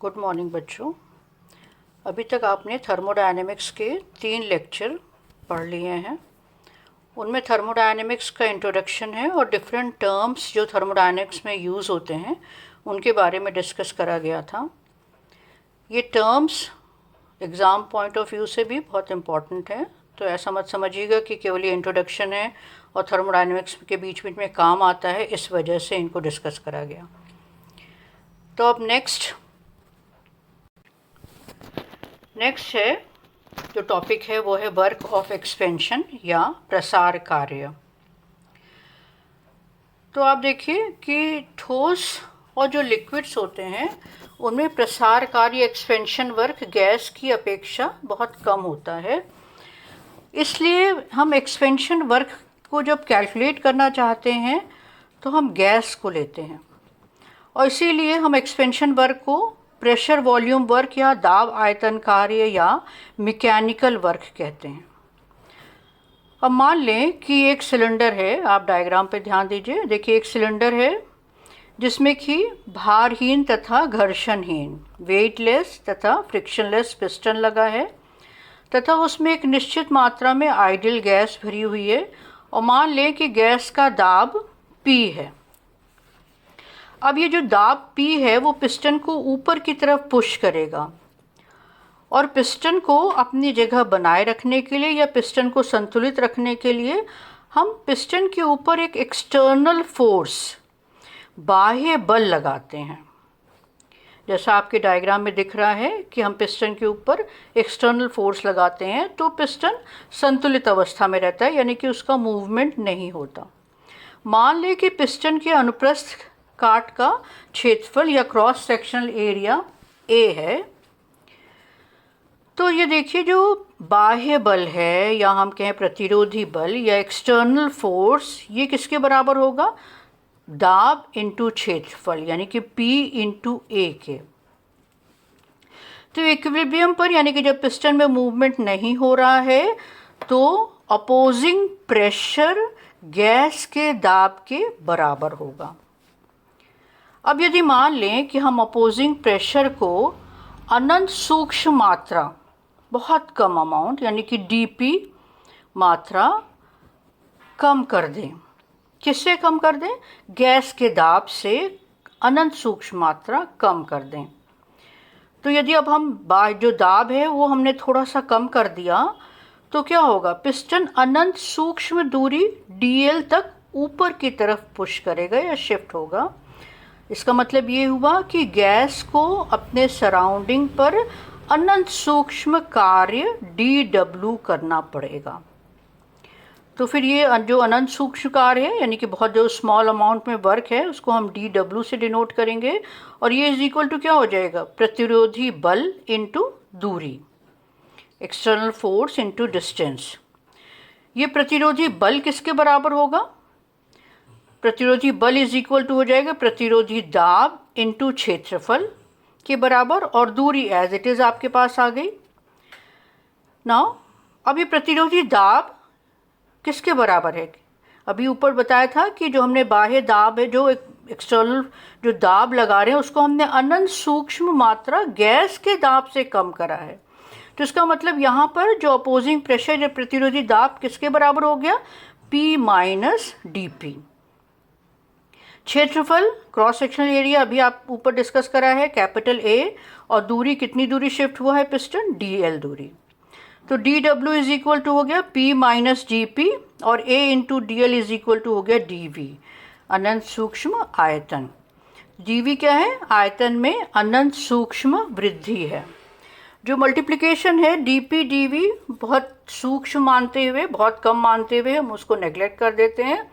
Good morning बच्चों। अभी तक आपने थर्मोडायनेमिक्स के 3 लेक्चर पढ़ लिए हैं। उनमें थर्मोडायनेमिक्स का इंट्रोडक्शन है और डिफरेंट टर्म्स जो थर्मोडायनेमिक्स में यूज़ होते हैं उनके बारे में डिस्कस करा गया था। ये terms exam point of view से भी बहुत इम्पॉर्टेंट है, तो ऐसा मत समझिएगा कि केवल ये इंट्रोडक्शन है और थर्मोडायनेमिक्स के बीच बीच में काम आता है, इस वजह से इनको डिस्कस करा गया। तो अब नेक्स्ट है जो टॉपिक है वो है वर्क ऑफ एक्सपेंशन या प्रसार कार्य। तो आप देखिए कि ठोस और जो लिक्विड्स होते हैं उनमें प्रसार कार्य एक्सपेंशन वर्क गैस की अपेक्षा बहुत कम होता है। इसलिए हम एक्सपेंशन वर्क को जब कैलकुलेट करना चाहते हैं तो हम गैस को लेते हैं, और इसीलिए हम एक्सपेंशन वर्क को प्रेशर वॉल्यूम वर्क या दाब आयतन कार्य या मैकेनिकल वर्क कहते हैं। अब मान लें कि एक सिलेंडर है, आप डायग्राम पे ध्यान दीजिए। देखिए एक सिलेंडर है जिसमें कि भारहीन तथा घर्षणहीन वेटलेस तथा फ्रिक्शनलेस पिस्टन लगा है तथा उसमें एक निश्चित मात्रा में आइडियल गैस भरी हुई है, और मान लें कि गैस का दाब P है। अब ये जो दाब P है वो पिस्टन को ऊपर की तरफ पुश करेगा, और पिस्टन को अपनी जगह बनाए रखने के लिए या पिस्टन को संतुलित रखने के लिए हम पिस्टन के ऊपर एक एक्सटर्नल फोर्स बाह्य बल लगाते हैं। जैसा आपके डायग्राम में दिख रहा है कि हम पिस्टन के ऊपर एक्सटर्नल फोर्स लगाते हैं तो पिस्टन संतुलित अवस्था में रहता है, यानी कि उसका मूवमेंट नहीं होता। मान लें कि पिस्टन के अनुप्रस्थ काट का क्षेत्रफल या क्रॉस सेक्शनल एरिया A है। तो ये देखिए जो बाह्य बल है या हम कहें प्रतिरोधी बल या एक्सटर्नल फोर्स, ये किसके बराबर होगा? दाब इंटू क्षेत्रफल, यानी कि P इंटू A के। तो इक्विलिब्रियम पर, यानी कि जब पिस्टन में मूवमेंट नहीं हो रहा है तो अपोजिंग प्रेशर गैस के दाब के बराबर होगा। अब यदि मान लें कि हम अपोजिंग प्रेशर को अनंत सूक्ष्म मात्रा, बहुत कम अमाउंट यानी कि dP मात्रा कम कर दें। किससे कम कर दें? गैस के दाब से अनंत सूक्ष्म मात्रा कम कर दें। तो यदि अब हम जो दाब है वो हमने थोड़ा सा कम कर दिया तो क्या होगा? पिस्टन अनंत सूक्ष्म दूरी dl तक ऊपर की तरफ पुश करेगा या शिफ्ट होगा। इसका मतलब ये हुआ कि गैस को अपने सराउंडिंग पर अनंत सूक्ष्म कार्य dW करना पड़ेगा। तो फिर ये जो अनंत सूक्ष्म कार्य है, यानी कि बहुत जो स्मॉल अमाउंट में वर्क है, उसको हम dW से डिनोट करेंगे, और ये इज इक्वल टू क्या हो जाएगा? प्रतिरोधी बल इंटू दूरी, एक्सटर्नल फोर्स इंटू डिस्टेंस। ये प्रतिरोधी बल किसके बराबर होगा? प्रतिरोधी बल इज इक्वल टू हो जाएगा प्रतिरोधी दाब इंटू क्षेत्रफल के बराबर, और दूरी एज इट इज आपके पास आ गई। नाउ अब ये प्रतिरोधी दाब किसके बराबर है? अभी ऊपर बताया था कि जो हमने बाह्य दाब है, जो एक्सटर्नल जो दाब लगा रहे हैं, उसको हमने अनंत सूक्ष्म मात्रा गैस के दाब से कम करा है। तो इसका मतलब यहाँ पर जो अपोजिंग प्रेशर या प्रतिरोधी दाब किसके बराबर हो गया? P minus DP। क्षेत्रफल क्रॉस सेक्शनल एरिया अभी आप ऊपर डिस्कस करा है, कैपिटल A, और दूरी कितनी दूरी शिफ्ट हुआ है पिस्टन? DL दूरी। तो dW इज इक्वल टू हो गया P माइनस DP, और A into DL is equal to हो गया DV, अनंत सूक्ष्म आयतन। DV क्या है? आयतन में अनंत सूक्ष्म वृद्धि है। जो मल्टीप्लिकेशन है DP DV बहुत सूक्ष्म मानते हुए, बहुत कम मानते हुए हम उसको नेग्लेक्ट कर देते हैं,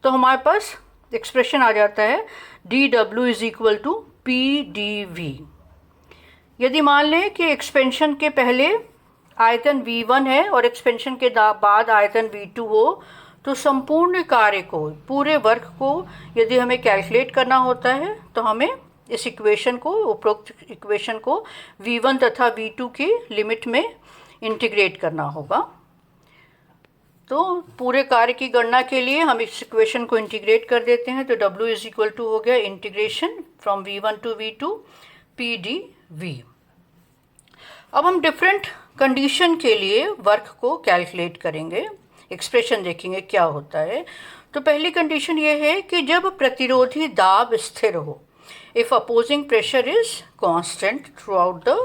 तो हमारे पास एक्सप्रेशन आ जाता है dW is equal to PdV। यदि मान लें कि एक्सपेंशन के पहले आयतन V1 है और एक्सपेंशन के बाद आयतन V2 हो, तो संपूर्ण कार्य को, पूरे वर्क को यदि हमें कैलकुलेट करना होता है तो हमें इस इक्वेशन को, उपरोक्त इक्वेशन को V1 तथा V2 की लिमिट में इंटीग्रेट करना होगा। तो पूरे कार्य की गणना के लिए हम इस इक्वेशन को इंटीग्रेट कर देते हैं। तो W इज इक्वल टू हो गया integration from V1 to V2 P D V. अब हम डिफरेंट कंडीशन के लिए वर्क को कैलकुलेट करेंगे, एक्सप्रेशन देखेंगे क्या होता है। तो पहली कंडीशन ये है कि जब प्रतिरोधी दाब स्थिर हो, if opposing pressure is constant through out the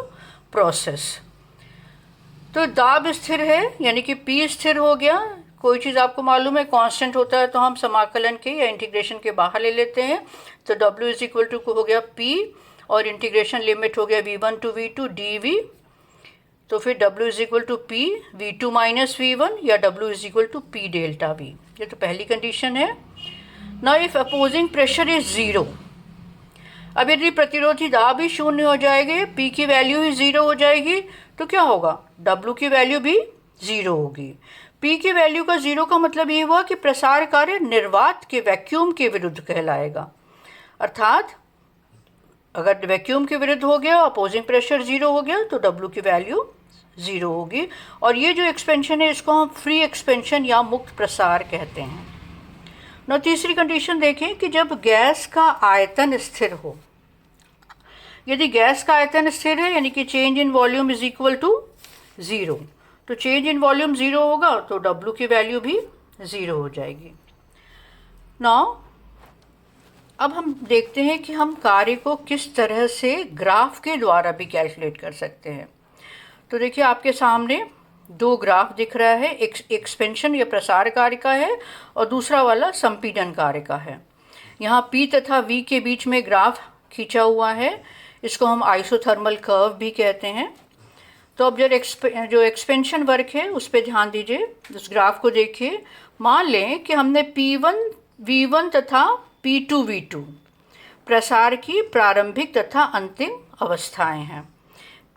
process. तो दाब स्थिर है यानी कि P स्थिर हो गया। कोई चीज़ आपको मालूम है कांस्टेंट होता है तो हम समाकलन के या इंटीग्रेशन के बाहर ले लेते हैं। तो W इज इक्वल टू हो गया P और इंटीग्रेशन लिमिट हो गया V1 टू V2 dV। तो फिर W is equal to P V2 minus V1 या W is equal to P delta V। ये तो पहली कंडीशन है। Now if opposing pressure is zero, अब यदि प्रतिरोधी दाब भी शून्य हो जाएंगे, P की वैल्यू ही ज़ीरो हो जाएगी, तो क्या होगा, W की वैल्यू भी ज़ीरो होगी। P की वैल्यू का ज़ीरो का मतलब ये हुआ कि प्रसार कार्य निर्वात के वैक्यूम के विरुद्ध कहलाएगा। अर्थात अगर वैक्यूम के विरुद्ध हो गया, अपोजिंग प्रेशर ज़ीरो हो गया, तो W की वैल्यू ज़ीरो होगी। और ये जो एक्सपेंशन है इसको हम फ्री एक्सपेंशन या मुक्त प्रसार कहते हैं। ना तीसरी कंडीशन देखें कि जब गैस का आयतन स्थिर हो, यदि गैस का आयतन स्थिर है यानी कि change in volume is equal to zero, तो चेंज इन वॉल्यूम ज़ीरो होगा तो W की वैल्यू भी ज़ीरो हो जाएगी। नाउ अब हम देखते हैं कि हम कार्य को किस तरह से ग्राफ के द्वारा भी कैलकुलेट कर सकते हैं। तो देखिए आपके सामने दो ग्राफ दिख रहा है, एक एक्सपेंशन या प्रसार कार्य का है और दूसरा वाला संपीड़न कार्य का है। यहाँ P तथा V के बीच में ग्राफ खींचा हुआ है, इसको हम आइसोथर्मल कर्व भी कहते हैं। तो अब जो एक्सपेंशन वर्क है उस पर ध्यान दीजिए, उस ग्राफ को देखिए। मान लें कि हमने P1 V1 तथा P2 V2 प्रसार की प्रारंभिक तथा अंतिम अवस्थाएं हैं।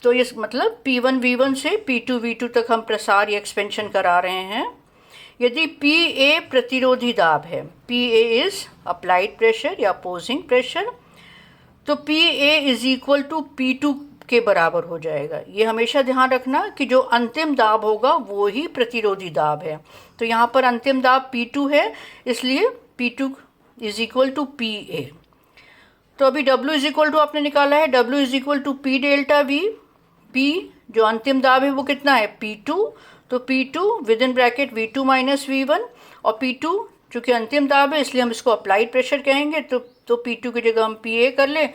तो ये मतलब P1 V1 से P2 V2 तक हम प्रसार या एक्सपेंशन करा रहे हैं। यदि PA प्रतिरोधी दाब है, PA इज अप्लाइड प्रेशर या अपोजिंग प्रेशर, तो PA is equal to P2 के बराबर हो जाएगा। ये हमेशा ध्यान रखना कि जो अंतिम दाब होगा वो ही प्रतिरोधी दाब है। तो यहाँ पर अंतिम दाब P2 है, इसलिए P2 is equal to PA। तो अभी W इज इक्वल टू आपने निकाला है, W is equal to P delta V। P जो अंतिम दाब है वो कितना है, P2, तो P2 with in bracket V2 minus V1, और P2 चूँकि अंतिम दाब है इसलिए हम इसको अप्लाइड प्रेशर कहेंगे। तो P2 की जगह हम PA कर ले,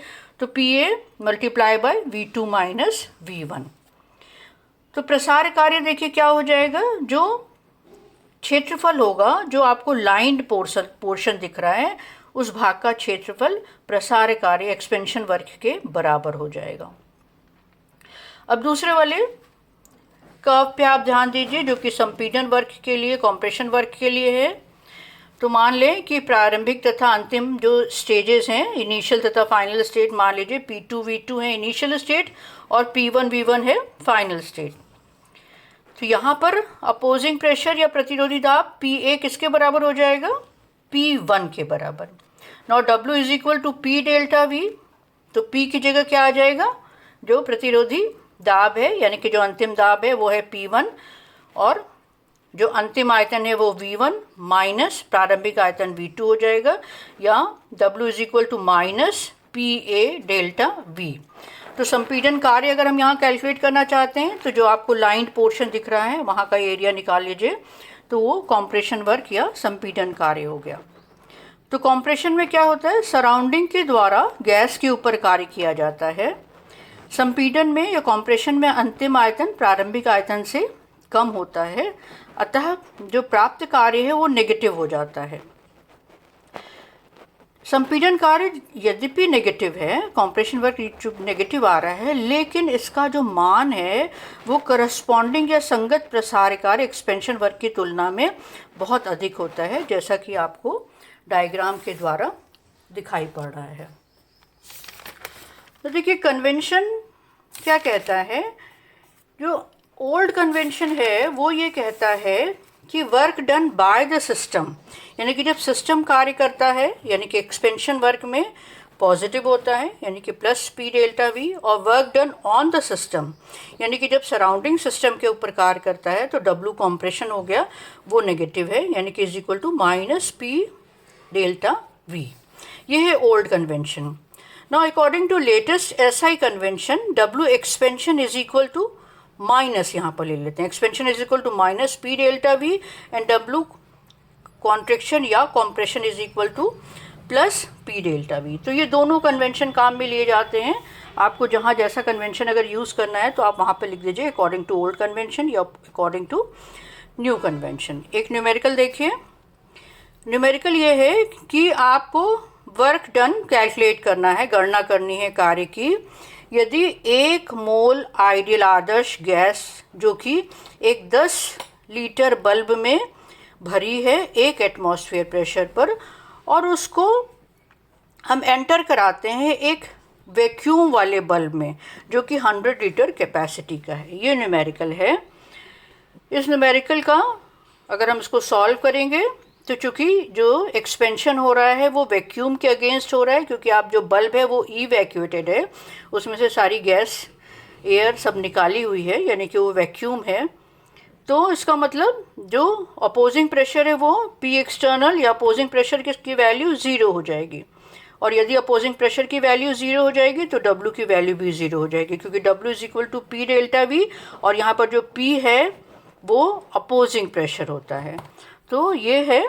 तो PA multiply by V2 minus V1। तो प्रसार कार्य देखिए क्या हो जाएगा, जो क्षेत्रफल होगा, जो आपको लाइन्ड पोर्शन दिख रहा है, उस भाग का क्षेत्रफल प्रसार कार्य एक्सपेंशन वर्क के बराबर हो जाएगा। अब दूसरे वाले कर्व पे आप ध्यान दीजिए जो कि संपीड़न वर्क के लिए, कॉम्प्रेशन वर्क के लिए है। तो मान लें कि प्रारंभिक तथा अंतिम जो स्टेजेस हैं, इनिशियल तथा फाइनल स्टेट, मान लीजिए P2 V2 है इनिशियल स्टेट और P1 V1 है फाइनल स्टेट। तो यहाँ पर अपोजिंग प्रेशर या प्रतिरोधी दाब PA किसके बराबर हो जाएगा, P1 के बराबर। Now W is equal to P delta V। तो P की जगह क्या आ जाएगा, जो प्रतिरोधी दाब है यानी कि जो अंतिम दाब है वो है P1 और जो अंतिम आयतन है वो V1 माइनस प्रारंभिक आयतन V2 हो जाएगा, या W is equal to minus PA delta V। तो संपीड़न कार्य अगर हम यहाँ कैलकुलेट करना चाहते हैं तो जो आपको लाइन्ड पोर्शन दिख रहा है वहाँ का एरिया निकाल लीजिए, तो वो कॉम्प्रेशन वर्क या संपीड़न कार्य हो गया। तो कॉम्प्रेशन में क्या होता है, सराउंडिंग के द्वारा गैस के ऊपर कार्य किया जाता है। संपीड़न में या कॉम्प्रेशन में अंतिम आयतन प्रारंभिक आयतन से कम होता है, अतः जो प्राप्त कार्य है वो नेगेटिव हो जाता है। संपीड़न कार्य यद्यपि नेगेटिव है, कॉम्प्रेशन वर्क नेगेटिव आ रहा है, लेकिन इसका जो मान है वो करस्पॉन्डिंग या संगत प्रसार कार्य एक्सपेंशन वर्क की तुलना में बहुत अधिक होता है, जैसा कि आपको डायग्राम के द्वारा दिखाई पड़ रहा है। तो देखिए कन्वेंशन क्या कहता है, जो ओल्ड कन्वेंशन है वो ये कहता है कि work done by the system, यानी कि जब सिस्टम कार्य करता है यानी कि एक्सपेंशन वर्क में पॉजिटिव होता है यानी कि प्लस P डेल्टा V, और work done on the system यानी कि जब सराउंडिंग सिस्टम के ऊपर कार्य करता है तो W कॉम्प्रेशन हो गया वो नेगेटिव है यानी कि is equal to minus P delta V। ये है old convention. Now according to latest SI convention W expansion is equal to minus, यहाँ पर ले लेते हैं, expansion is equal to minus P delta V and W contraction या compression is equal to plus P delta V। तो ये दोनों convention काम में लिए जाते हैं। आपको जहाँ जैसा कन्वेंशन अगर यूज़ करना है तो आप वहाँ पे लिख दीजिए अकॉर्डिंग टू ओल्ड कन्वेंशन या अकॉर्डिंग टू न्यू कन्वेंशन। एक न्यूमेरिकल देखिए। न्यूमेरिकल ये है कि आपको वर्क डन कैलकुलेट करना है, गणना करनी है कार्य की। यदि 1 मोल आइडियल आदर्श गैस जो कि एक 10 लीटर बल्ब में भरी है 1 एटमॉस्फेयर प्रेशर पर, और उसको हम एंटर कराते हैं एक वैक्यूम वाले बल्ब में जो कि 100 लीटर कैपेसिटी का है। ये न्यूमेरिकल है। इस न्यूमेरिकल का अगर हम इसको सॉल्व करेंगे तो चूँकि जो एक्सपेंशन हो रहा है वो वैक्यूम के अगेंस्ट हो रहा है, क्योंकि आप जो बल्ब है वो इवैक्यूएटेड है, उसमें से सारी गैस एयर सब निकाली हुई है, यानी कि वो वैक्यूम है। तो इसका मतलब जो अपोजिंग प्रेशर है वो P एक्सटर्नल या अपोजिंग प्रेशर की वैल्यू 0 हो जाएगी, और यदि अपोजिंग प्रेशर की वैल्यू 0 हो जाएगी तो W की वैल्यू भी 0 हो जाएगी, क्योंकि W is equal to P delta V, और यहाँ पर जो P है वो अपोजिंग प्रेशर होता है। तो ये है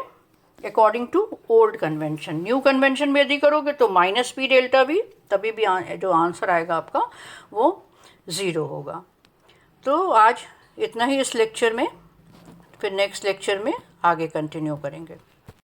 according to old convention. New convention में यदि करोगे तो माइनस P डेल्टा V, तभी भी जो आंसर आएगा आपका वो 0 होगा। तो आज इतना ही इस लेक्चर में, फिर नेक्स्ट लेक्चर में आगे कंटिन्यू करेंगे।